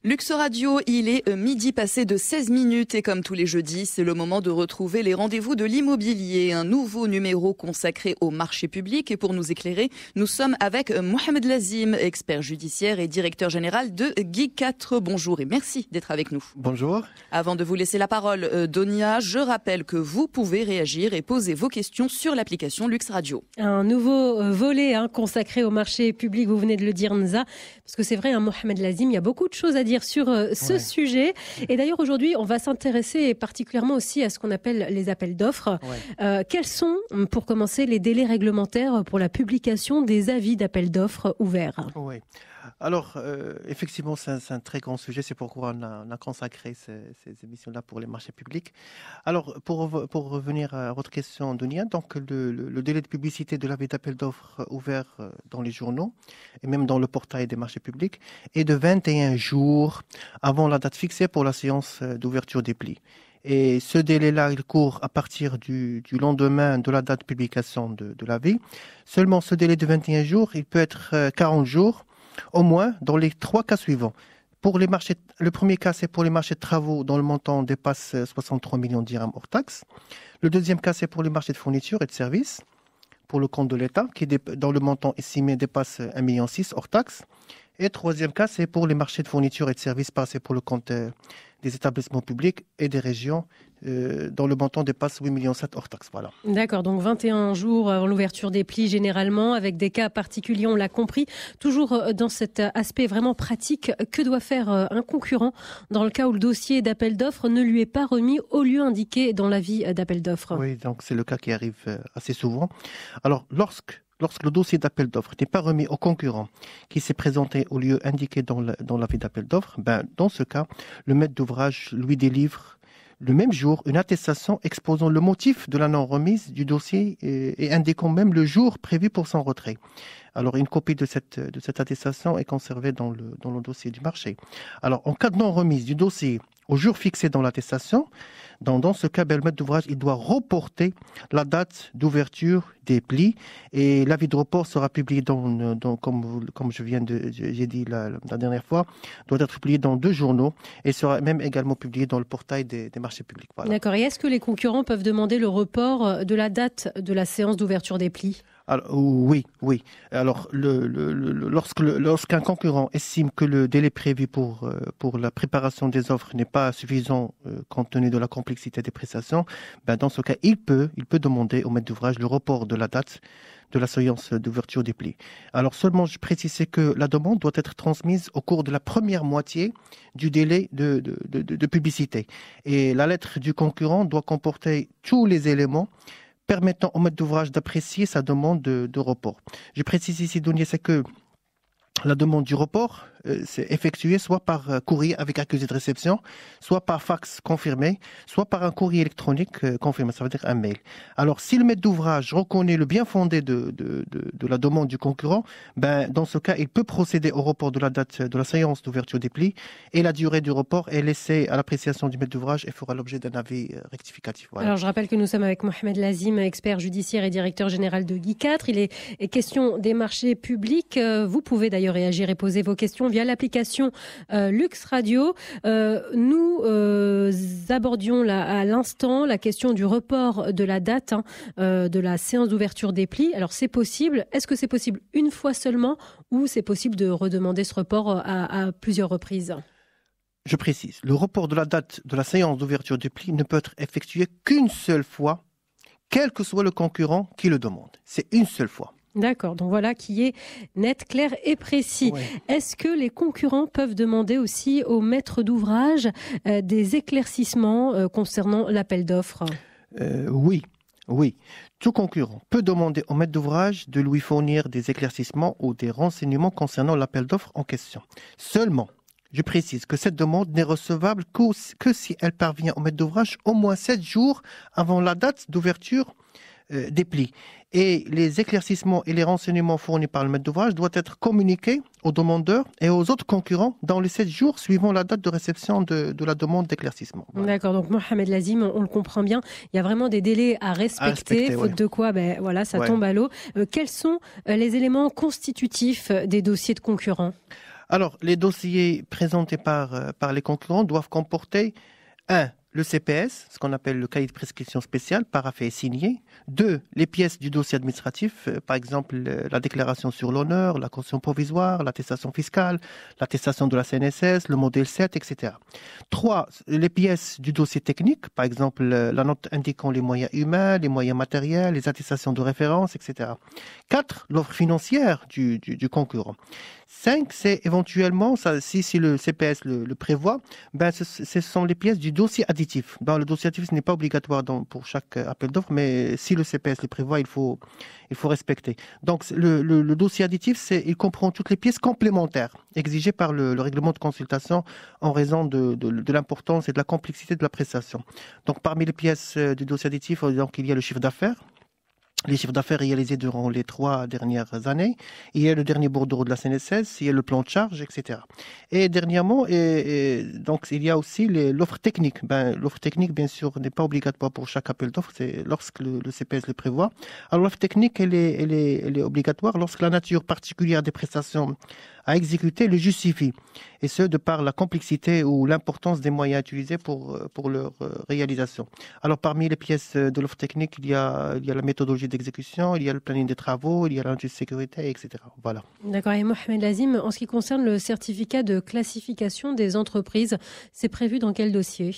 Lux Radio, il est midi passé de 16 minutes et comme tous les jeudis, c'est le moment de retrouver les rendez-vous de l'immobilier. Un nouveau numéro consacré au marché public et pour nous éclairer, nous sommes avec Mohamed Lazim, expert judiciaire et directeur général de GI4. Bonjour et merci d'être avec nous. Bonjour. Avant de vous laisser la parole, Donia, je rappelle que vous pouvez réagir et poser vos questions sur l'application Lux Radio. Un nouveau volet consacré au marché public, vous venez de le dire Nza, parce que c'est vrai, Mohamed Lazim, il y a beaucoup de choses à dire sur ce sujet. Et d'ailleurs, aujourd'hui, on va s'intéresser particulièrement aussi à ce qu'on appelle les appels d'offres. Quels sont, pour commencer, les délais réglementaires pour la publication des avis d'appels d'offres ouverts ? Alors, effectivement, c'est un très grand sujet. C'est pourquoi on a consacré ces émissions-là pour les marchés publics. Alors, pour revenir à votre question, Dunia, donc le délai de publicité de l'avis d'appel d'offres ouvert dans les journaux et même dans le portail des marchés publics est de 21 jours avant la date fixée pour la séance d'ouverture des plis. Et ce délai-là, il court à partir du lendemain de la date de publication de l'avis. Seulement, ce délai de 21 jours, il peut être 40 jours, au moins dans les 3 cas suivants. Pour les marchés, le premier cas, c'est pour les marchés de travaux dont le montant dépasse 63 millions de dirhams hors taxes. Le deuxième cas, c'est pour les marchés de fournitures et de services, pour le compte de l'État, dont le montant estimé dépasse 1,6 million hors taxes. Et troisième cas, c'est pour les marchés de fournitures et de services passés pour le compte des établissements publics et des régions dont le montant dépasse 8,7 millions hors taxes. Voilà. D'accord, donc 21 jours avant l'ouverture des plis généralement, avec des cas particuliers, on l'a compris. Toujours dans cet aspect vraiment pratique, que doit faire un concurrent dans le cas où le dossier d'appel d'offres ne lui est pas remis au lieu indiqué dans l'avis d'appel d'offres ? Oui, donc c'est le cas qui arrive assez souvent. Alors, lorsque le dossier d'appel d'offres n'est pas remis au concurrent qui s'est présenté au lieu indiqué dans l'avis d'appel d'offres, dans ce cas, le maître d'ouvrage lui délivre le même jour une attestation exposant le motif de la non-remise du dossier et indiquant même le jour prévu pour son retrait. Alors, une copie de cette attestation est conservée dans le dossier du marché. Alors, en cas de non-remise du dossier au jour fixé dans l'attestation, dans ce cas, le maître d'ouvrage il doit reporter la date d'ouverture des plis et l'avis de report sera publié comme j'ai dit la dernière fois, doit être publié dans 2 journaux et sera même également publié dans le portail des marchés publics. Voilà. D'accord. Et est-ce que les concurrents peuvent demander le report de la date de la séance d'ouverture des plis ? Alors, oui. Alors, lorsqu'un concurrent estime que le délai prévu pour la préparation des offres n'est pas suffisant compte tenu de la complexité des prestations, dans ce cas, il peut demander au maître d'ouvrage le report de la date de la séance d'ouverture des plis. Alors, seulement, je précisais que la demande doit être transmise au cours de la première moitié du délai de publicité. Et la lettre du concurrent doit comporter tous les éléments permettant au maître d'ouvrage d'apprécier sa demande de report. Je précise ici, Donia, c'est que la demande du report, c'est effectuée soit par courrier avec accusé de réception, soit par fax confirmé, soit par un courrier électronique confirmé, ça veut dire un mail. Alors, si le maître d'ouvrage reconnaît le bien fondé de la demande du concurrent, dans ce cas, il peut procéder au report de la date de la séance d'ouverture des plis et la durée du report est laissée à l'appréciation du maître d'ouvrage et fera l'objet d'un avis rectificatif. Voilà. Alors, je rappelle que nous sommes avec Mohamed Lazim, expert judiciaire et directeur général de GI4. Il est question des marchés publics. Vous pouvez d'ailleurs réagir et poser vos questions via l'application Lux Radio. Nous abordions à l'instant la question du report de la date de la séance d'ouverture des plis. Alors c'est possible. Est-ce que c'est possible une fois seulement ou c'est possible de redemander ce report à plusieurs reprises ? Je précise, le report de la date de la séance d'ouverture des plis ne peut être effectué qu'une seule fois, quel que soit le concurrent qui le demande. C'est une seule fois. D'accord, donc voilà qui est net, clair et précis. Ouais. Est-ce que les concurrents peuvent demander aussi au maître d'ouvrage des éclaircissements concernant l'appel d'offres ? Oui. Tout concurrent peut demander au maître d'ouvrage de lui fournir des éclaircissements ou des renseignements concernant l'appel d'offres en question. Seulement, je précise que cette demande n'est recevable que si elle parvient au maître d'ouvrage au moins 7 jours avant la date d'ouverture des plis. Et les éclaircissements et les renseignements fournis par le maître d'ouvrage doivent être communiqués aux demandeurs et aux autres concurrents dans les 7 jours suivant la date de réception de la demande d'éclaircissement. Voilà. D'accord, donc Mohamed Lazim, on le comprend bien, il y a vraiment des délais à respecter faute de quoi ça tombe à l'eau. Quels sont les éléments constitutifs des dossiers de concurrents ? Alors, les dossiers présentés par les concurrents doivent comporter le CPS, ce qu'on appelle le cahier de prescription spécial, paraphé et signé. 2, les pièces du dossier administratif, par exemple la déclaration sur l'honneur, la caution provisoire, l'attestation fiscale, l'attestation de la CNSS, le modèle 7, etc. 3, les pièces du dossier technique, par exemple la note indiquant les moyens humains, les moyens matériels, les attestations de référence, etc. 4, l'offre financière du concurrent. 5, c'est éventuellement, si le CPS le prévoit, ce sont les pièces du dossier additif. Dans le dossier additif, ce n'est pas obligatoire pour chaque appel d'offres, mais si le CPS les prévoit, il faut respecter. Donc, le dossier additif, il comprend toutes les pièces complémentaires exigées par le règlement de consultation en raison de l'importance et de la complexité de la prestation. Donc, parmi les pièces du dossier additif, donc, il y a le chiffre d'affaires. Les chiffres d'affaires réalisés durant les 3 dernières années. Il y a le dernier bordereau de la CNSS, il y a le plan de charge, etc. Et dernièrement, donc il y a aussi l'offre technique. L'offre technique, bien sûr, n'est pas obligatoire pour chaque appel d'offres, c'est lorsque le CPS le prévoit. Alors l'offre technique, elle est obligatoire lorsque la nature particulière des prestations à exécuter le justifie. Et ce, de par la complexité ou l'importance des moyens utilisés pour leur réalisation. Alors, parmi les pièces de l'offre technique, il y a la méthodologie d'exécution, il y a le planning des travaux, il y a l'indice de sécurité, etc. Voilà. D'accord. Et Mohamed Lazim, en ce qui concerne le certificat de classification des entreprises, c'est prévu dans quel dossier ?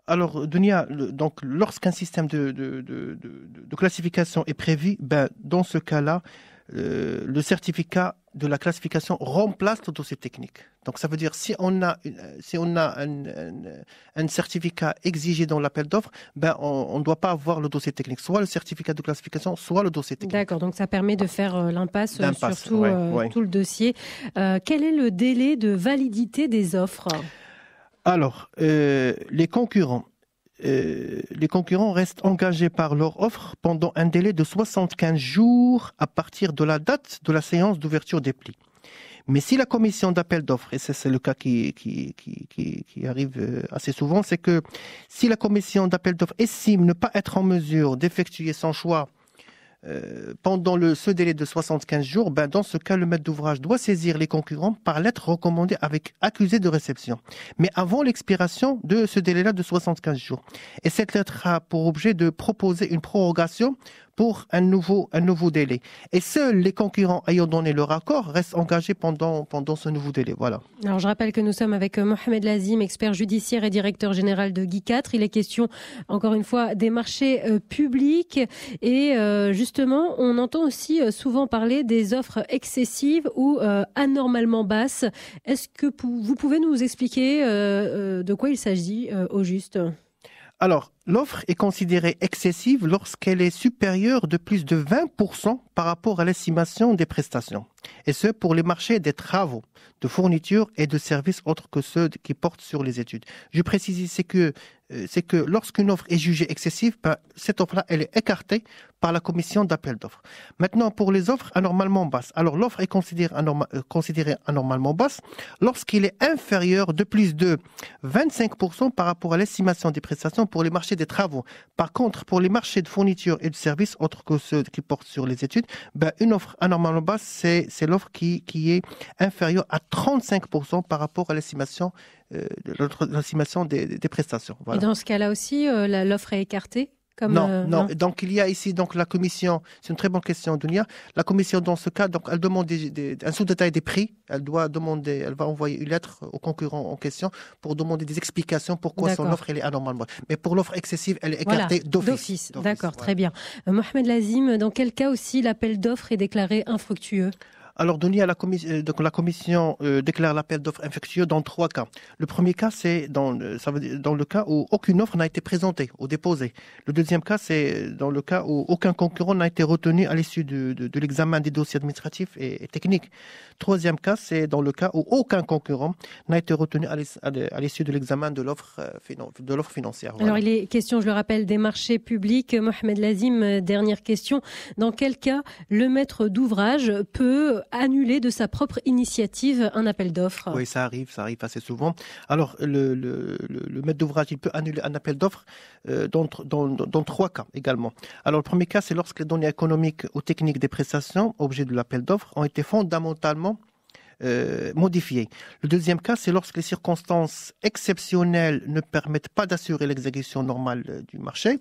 Alors, Dunia, donc, lorsqu'un système de classification est prévu, dans ce cas-là, le certificat de la classification remplace le dossier technique. Donc, ça veut dire si on a un certificat exigé dans l'appel d'offres, on ne doit pas avoir le dossier technique, soit le certificat de classification, soit le dossier technique. D'accord, donc ça permet de faire l'impasse sur tout le dossier. Quel est le délai de validité des offres ? Alors, les concurrents restent engagés par leur offre pendant un délai de 75 jours à partir de la date de la séance d'ouverture des plis. Mais si la commission d'appel d'offres, et c'est le cas qui arrive assez souvent, c'est que si la commission d'appel d'offres estime ne pas être en mesure d'effectuer son choix pendant ce délai de 75 jours, dans ce cas, le maître d'ouvrage doit saisir les concurrents par lettre recommandée avec accusé de réception, mais avant l'expiration de ce délai-là de 75 jours. Et cette lettre a pour objet de proposer une prorogation pour un nouveau délai. Et seuls les concurrents ayant donné leur accord restent engagés pendant ce nouveau délai. Voilà. Alors, je rappelle que nous sommes avec Mohamed Lazim, expert judiciaire et directeur général de Guy 4. Il est question, encore une fois, des marchés publics. Et justement, on entend aussi souvent parler des offres excessives ou anormalement basses. Est-ce que vous pouvez nous expliquer de quoi il s'agit au juste ? Alors, l'offre est considérée excessive lorsqu'elle est supérieure de plus de 20% par rapport à l'estimation des prestations. Et ce, pour les marchés des travaux, de fournitures et de services autres que ceux qui portent sur les études. Je précise, c'est que lorsqu'une offre est jugée excessive, cette offre-là, elle est écartée par la commission d'appel d'offres. Maintenant, pour les offres anormalement basses. Alors, l'offre est considérée anormalement basse lorsqu'il est inférieur de plus de 25% par rapport à l'estimation des prestations pour les marchés des travaux. Par contre, pour les marchés de fournitures et de services autres que ceux qui portent sur les études, une offre anormalement basse, c'est l'offre qui est inférieure à 35% par rapport à l'estimation des prestations. Voilà. Et dans ce cas-là aussi, l'offre est écartée Non. Donc, il y a ici la commission, c'est une très bonne question, Dunia. La commission, dans ce cas, donc, elle demande un sous-détail des prix. Elle va envoyer une lettre au concurrent en question pour demander des explications pourquoi son offre elle est anormalement. Mais pour l'offre excessive, elle est écartée d'office. D'accord, très bien. Mohamed Lazim, dans quel cas aussi l'appel d'offres est déclaré infructueux ? Alors, Dunia, la commission déclare l'appel d'offres infructueux dans 3 cas. Le premier cas, c'est dans le cas où aucune offre n'a été présentée ou déposée. Le deuxième cas, c'est dans le cas où aucun concurrent n'a été retenu à l'issue de l'examen des dossiers administratifs et techniques. Troisième cas, c'est dans le cas où aucun concurrent n'a été retenu à l'issue de l'examen de l'offre financière. Voilà. Alors, il est question, je le rappelle, des marchés publics. Mohamed Lazim, dernière question. Dans quel cas le maître d'ouvrage peut annuler de sa propre initiative un appel d'offres ? Oui, ça arrive assez souvent. Alors, le maître d'ouvrage, il peut annuler un appel d'offres dans 3 cas également. Alors, le premier cas, c'est lorsque les données économiques ou techniques des prestations, objet de l'appel d'offres, ont été fondamentalement modifié. Le deuxième cas, c'est lorsque les circonstances exceptionnelles ne permettent pas d'assurer l'exécution normale du marché.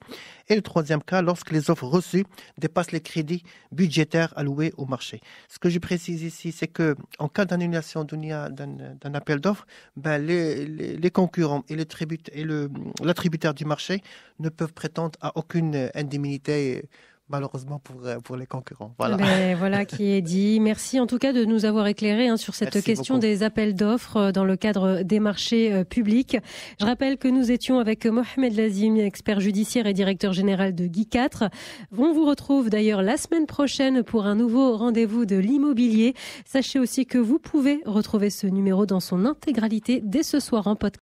Et le troisième cas, lorsque les offres reçues dépassent les crédits budgétaires alloués au marché. Ce que je précise ici, c'est que en cas d'annulation d'un appel d'offres, les concurrents et l'attributaire du marché ne peuvent prétendre à aucune indemnité, malheureusement pour les concurrents. Voilà. Voilà qui est dit. Merci en tout cas de nous avoir éclairé sur cette question des appels d'offres dans le cadre des marchés publics. Je rappelle que nous étions avec Mohamed Lazim, expert judiciaire et directeur général de Guy 4. On vous retrouve d'ailleurs la semaine prochaine pour un nouveau rendez-vous de l'immobilier. Sachez aussi que vous pouvez retrouver ce numéro dans son intégralité dès ce soir en podcast.